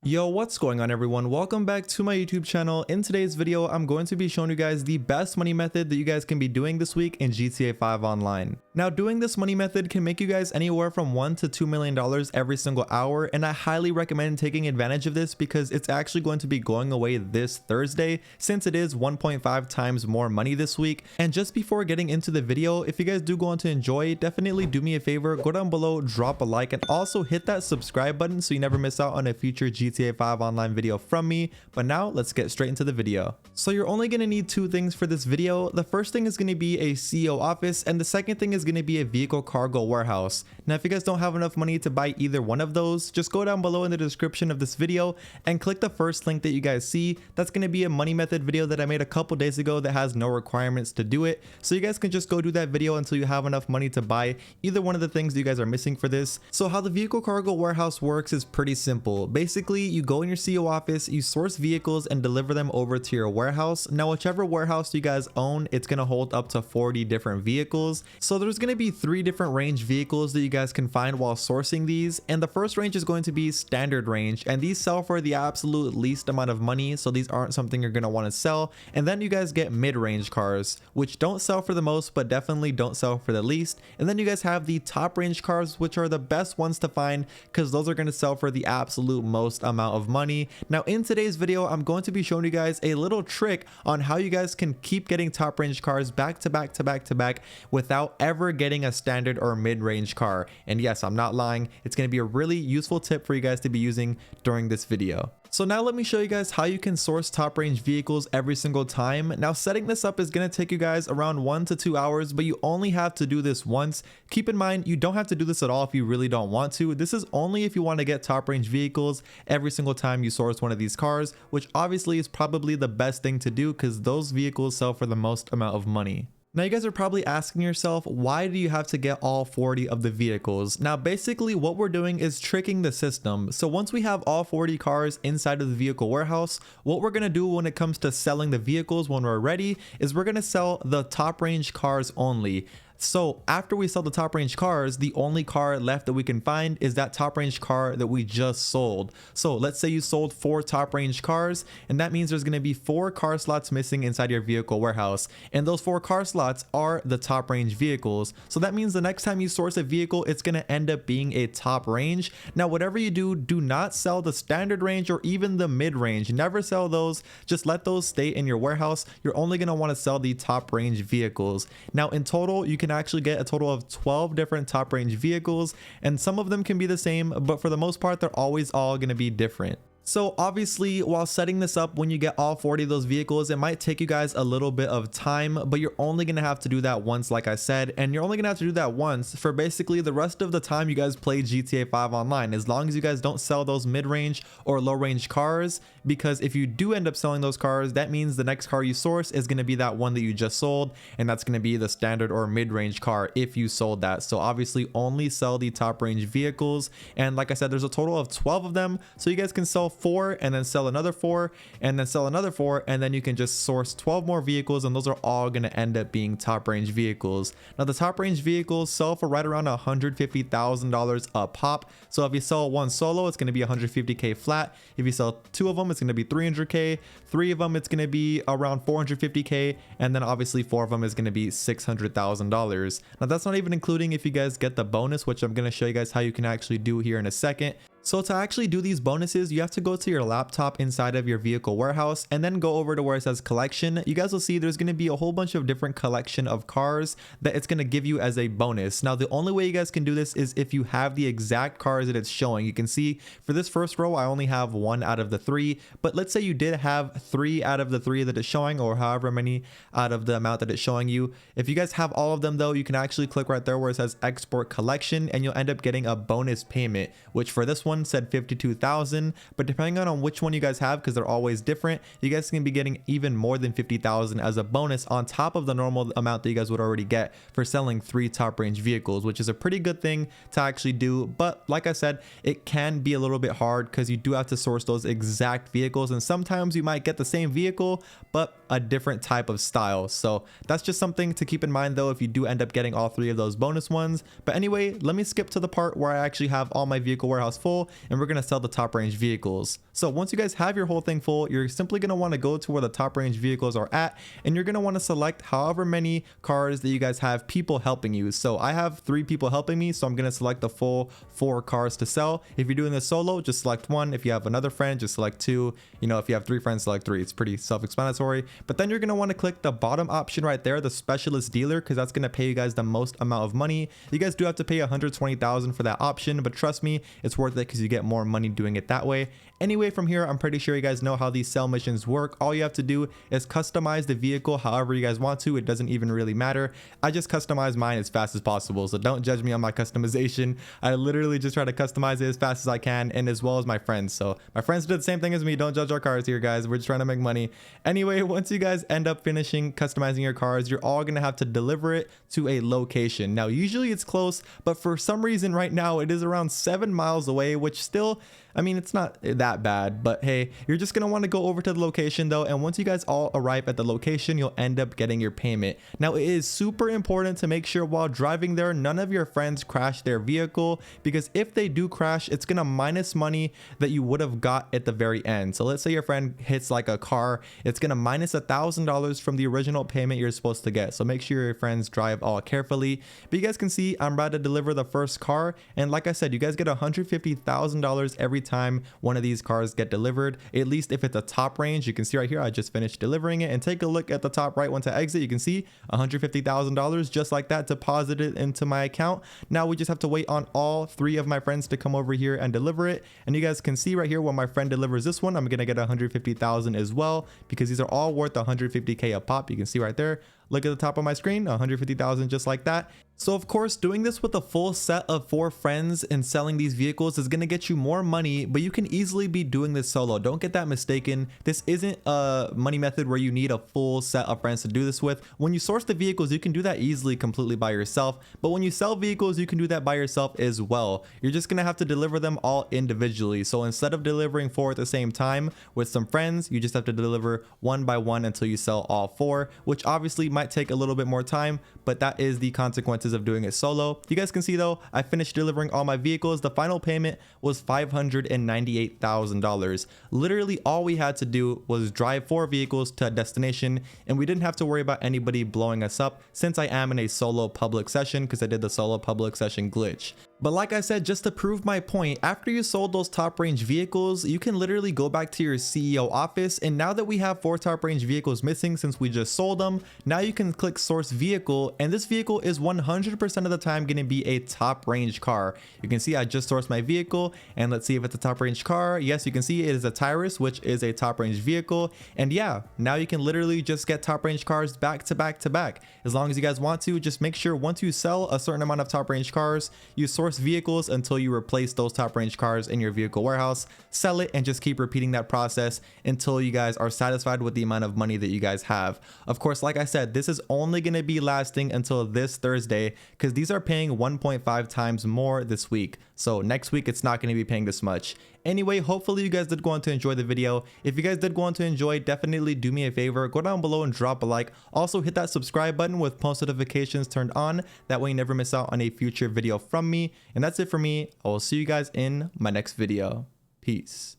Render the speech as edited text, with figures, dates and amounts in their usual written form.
Yo, what's going on everyone? Welcome back to my YouTube channel. In today's video, I'm going to be showing you guys the best money method that you guys can be doing this week in GTA 5 Online. Now, doing this money method can make you guys anywhere from $1 to $2 million every single hour, and I highly recommend taking advantage of this because it's actually going to be going away this Thursday since it is 1.5 times more money this week. And just before getting into the video, if you guys do go on to enjoy, definitely do me a favor, go down below, drop a like, and also hit that subscribe button so you never miss out on a future GTA 5 Online video from me. But now let's get straight into the video. So you're only going to need two things for this video. The first thing is going to be a CEO office, and the second thing is going to be a vehicle cargo warehouse. Now, if you guys don't have enough money to buy either one of those, just go down below in the description of this video and click the first link that you guys see. That's going to be a money method video that I made a couple days ago that has no requirements to do it. So you guys can just go do that video until you have enough money to buy either one of the things that you guys are missing for this. So how the vehicle cargo warehouse works is pretty simple. Basically, you go in your CEO office, you source vehicles and deliver them over to your warehouse. Now, whichever warehouse you guys own, it's going to hold up to 40 different vehicles. So there's going to be 3 different range vehicles that you guys can find while sourcing these. And the first range is going to be standard range, and these sell for the absolute least amount of money. So these aren't something you're going to want to sell. And then you guys get mid-range cars, which don't sell for the most, but definitely don't sell for the least. And then you guys have the top range cars, which are the best ones to find because those are going to sell for the absolute most amount of money. Now, in today's video, I'm going to be showing you guys a little trick on how you guys can keep getting top range cars back to back to back to back without ever getting a standard or mid-range car. And yes, I'm not lying, it's going to be a really useful tip for you guys to be using during this video. So now let me show you guys how you can source top range vehicles every single time. Now, setting this up is going to take you guys around 1 to 2 hours, but you only have to do this once. Keep in mind, you don't have to do this at all if you really don't want to. This is only if you want to get top range vehicles every single time you source one of these cars, which obviously is probably the best thing to do because those vehicles sell for the most amount of money. Now, you guys are probably asking yourself, why do you have to get all 40 of the vehicles? Now, basically what we're doing is tricking the system. So once we have all 40 cars inside of the vehicle warehouse, what we're going to do when it comes to selling the vehicles when we're ready is we're going to sell the top range cars only. So after we sell the top range cars, the only car left that we can find is that top range car that we just sold. So let's say you sold 4 top range cars, and that means there's going to be 4 car slots missing inside your vehicle warehouse. And those 4 car slots are the top range vehicles. So that means the next time you source a vehicle, it's going to end up being a top range. Now, whatever you do, do not sell the standard range or even the mid range. Never sell those. Just let those stay in your warehouse. You're only going to want to sell the top range vehicles. Now, in total, you can actually get a total of 12 different top range vehicles, and some of them can be the same, but for the most part, they're always all going to be different. So obviously, while setting this up, when you get all 40 of those vehicles, it might take you guys a little bit of time, but you're only going to have to do that once, like I said, and you're only going to have to do that once for basically the rest of the time you guys play GTA 5 Online, as long as you guys don't sell those mid-range or low-range cars, because if you do end up selling those cars, that means the next car you source is going to be that one that you just sold, and that's going to be the standard or mid-range car if you sold that. So obviously, only sell the top-range vehicles, and like I said, there's a total of 12 of them, so you guys can sell 4 and then sell another 4 and then sell another 4, and then you can just source 12 more vehicles, and those are all going to end up being top range vehicles. Now, the top range vehicles sell for right around $150,000 a pop. So if you sell one solo, it's going to be 150k flat. If you sell 2 of them, it's going to be 300k. 3 of them, it's going to be around 450k, and then obviously 4 of them is going to be $600,000. Now, that's not even including if you guys get the bonus, which I'm going to show you guys how you can actually do here in a second. So to actually do these bonuses, you have to go to your laptop inside of your vehicle warehouse and then go over to where it says collection. You guys will see there's going to be a whole bunch of different collection of cars that it's going to give you as a bonus. Now, the only way you guys can do this is if you have the exact cars that it's showing. You can see for this first row, I only have 1 out of the 3, but let's say you did have 3 out of the 3 that it's showing, or however many out of the amount that it's showing you. If you guys have all of them though, you can actually click right there where it says export collection, and you'll end up getting a bonus payment, which for this one said 52,000, but depending on which one you guys have, because they're always different, you guys can be getting even more than 50,000 as a bonus on top of the normal amount that you guys would already get for selling 3 top range vehicles, which is a pretty good thing to actually do. But like I said, it can be a little bit hard because you do have to source those exact vehicles, and sometimes you might get the same vehicle but a different type of style. So that's just something to keep in mind though if you do end up getting all 3 of those bonus ones. But anyway, let me skip to the part where I actually have all my vehicle warehouse full full, and we're going to sell the top range vehicles. So once you guys have your whole thing full, you're simply going to want to go to where the top range vehicles are at, and you're going to want to select however many cars that you guys have people helping you. So I have 3 people helping me, so I'm going to select the full 4 cars to sell. If you're doing this solo, just select 1. If you have another friend, just select 2. You know, if you have 3 friends, select 3. It's pretty self-explanatory. But then you're going to want to click the bottom option right there, the specialist dealer, because that's going to pay you guys the most amount of money. You guys do have to pay 120,000 for that option, but trust me, it's worth it because you get more money doing it that way. Anyway, from here, I'm pretty sure you guys know how these sell missions work. All you have to do is customize the vehicle however you guys want to. It doesn't even really matter. I just customize mine as fast as possible, so don't judge me on my customization. I literally just try to customize it as fast as I can, and as well as my friends. So my friends did the same thing as me. Don't judge our cars here, guys. We're just trying to make money. Anyway, once you guys end up finishing customizing your cars, you're all gonna have to deliver it to a location. Now, usually it's close, but for some reason right now it is around 7 miles away, which still, I mean, it's not that bad, but hey, you're just going to want to go over to the location though. And once you guys all arrive at the location, you'll end up getting your payment. Now, it is super important to make sure while driving there, none of your friends crash their vehicle, because if they do crash, it's going to minus money that you would have got at the very end. So let's say your friend hits like a car, it's going to minus $1,000 from the original payment you're supposed to get. So make sure your friends drive all carefully. But you guys can see I'm about to deliver the first car. And like I said, you guys get $150,000 every time one of these cars get delivered, at least if it's a top range. You can see right here I just finished delivering it, and take a look at the top right. Once I exit, you can see $150,000 just like that deposited into my account. Now we just have to wait on all 3 of my friends to come over here and deliver it, and you guys can see right here when my friend delivers this one, I'm gonna get 150,000 as well, because these are all worth 150k a pop. You can see right there, look at the top of my screen, 150,000 just like that. So of course, doing this with a full set of 4 friends and selling these vehicles is going to get you more money, but you can easily be doing this solo. Don't get that mistaken. This isn't a money method where you need a full set of friends to do this with. When you source the vehicles, you can do that easily completely by yourself, but when you sell vehicles, you can do that by yourself as well. You're just going to have to deliver them all individually. So instead of delivering 4 at the same time with some friends, you just have to deliver 1 by 1 until you sell all 4, which obviously might take a little bit more time, but that is the consequences of doing it solo. You guys can see though, I finished delivering all my vehicles. The final payment was $598,000. Literally all we had to do was drive 4 vehicles to a destination, and we didn't have to worry about anybody blowing us up, since I am in a solo public session because I did the solo public session glitch. But like I said, just to prove my point, after you sold those top range vehicles, you can literally go back to your CEO office, and now that we have 4 top range vehicles missing since we just sold them, now you can click source vehicle, and this vehicle is 100% of the time going to be a top range car. You can see I just sourced my vehicle, and let's see if it's a top range car. Yes, you can see it is a Tyrus, which is a top range vehicle. And yeah, now you can literally just get top range cars back to back to back. As long as you guys want to, just make sure once you sell a certain amount of top range cars, you source vehicles until you replace those top range cars in your vehicle warehouse, sell it, and just keep repeating that process until you guys are satisfied with the amount of money that you guys have. Of course, like I said, this is only going to be lasting until this Thursday, because these are paying 1.5 times more this week. So next week it's not going to be paying this much. Anyway, hopefully you guys did go on to enjoy the video. If you guys did go on to enjoy, definitely do me a favor, go down below and drop a like. Also hit that subscribe button with post notifications turned on, that way you never miss out on a future video from me. And that's it for me. I will see you guys in my next video. Peace.